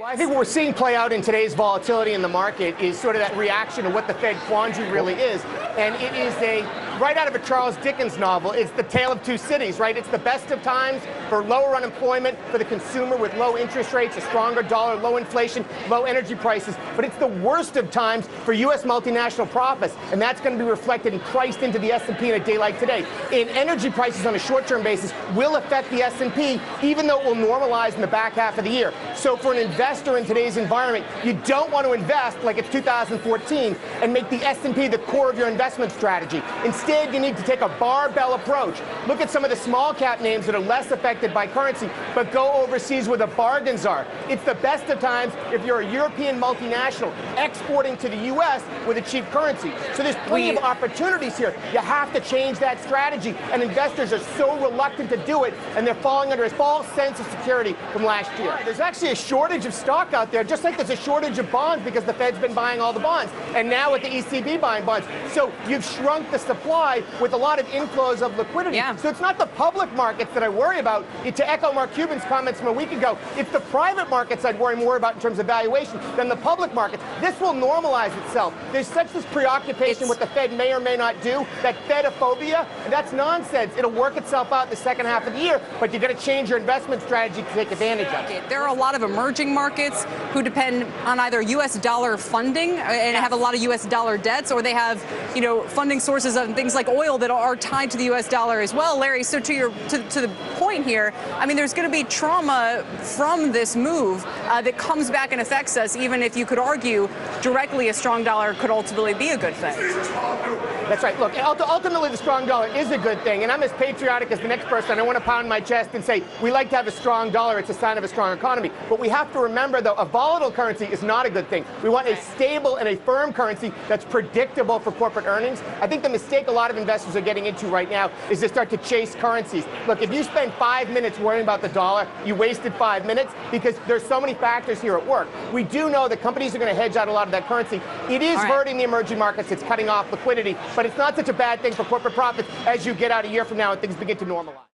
Well, I think what we're seeing play out in today's volatility in the market is sort of that reaction to what the Fed quandary really is. And it is right out of a Charles Dickens novel. It's the tale of two cities, right? It's the best of times for lower unemployment, for the consumer with low interest rates, a stronger dollar, low inflation, low energy prices. But it's the worst of times for U.S. multinational profits. And that's going to be reflected and priced into the S&P in a day like today. And energy prices on a short-term basis will affect the S&P, even though it will normalize in the back half of the year. So for an investor in today's environment, you don't want to invest like it's 2014 and make the S&P the core of your investment strategy. Instead, you need to take a barbell approach. Look at some of the small cap names that are less affected by currency, but go overseas where the bargains are. It's the best of times if you're a European multinational exporting to the U.S. with a cheap currency. So there's plenty of opportunities here. You have to change that strategy, and investors are so reluctant to do it, and they're falling under a false sense of security from last year. There's actually a shortage of stock out there, just like there's a shortage of bonds because the Fed's been buying all the bonds, and now with the ECB buying bonds. So you've shrunk the supply with a lot of inflows of liquidity. Yeah. So it's not the public markets that I worry about. To echo Mark Cuban's comments from a week ago, it's the private markets I'd worry more about in terms of valuation than the public markets. This will normalize itself. There's such this preoccupation with the Fed may or may not do, that Fedophobia, and that's nonsense. It'll work itself out the second half of the year, but you've got to change your investment strategy to take advantage of it. There are a lot of emerging markets who depend on either U.S. dollar funding and have a lot of U.S. dollar debts, or they have, funding sources of things like oil that are tied to the U.S. dollar as well. Larry, so to the point here, I mean, there's going to be trauma from this move that comes back and affects us, even if you could argue directly a strong dollar could ultimately be a good thing. That's right. Look, ultimately the strong dollar is a good thing, and I'm as patriotic as the next person. I want to pound my chest and say we like to have a strong dollar. It's a sign of a strong economy. But we have to remember, though, a volatile currency is not a good thing. We want a stable and a firm currency that's predictable for corporate earnings. I think the mistake a lot of investors are getting into right now is to start to chase currencies. Look, if you spend 5 minutes worrying about the dollar, you wasted 5 minutes because there's so many factors here at work. We do know that companies are going to hedge out a lot of that currency. It is hurting the emerging markets. It's cutting off liquidity, but it's not such a bad thing for corporate profits as you get out a year from now and things begin to normalize.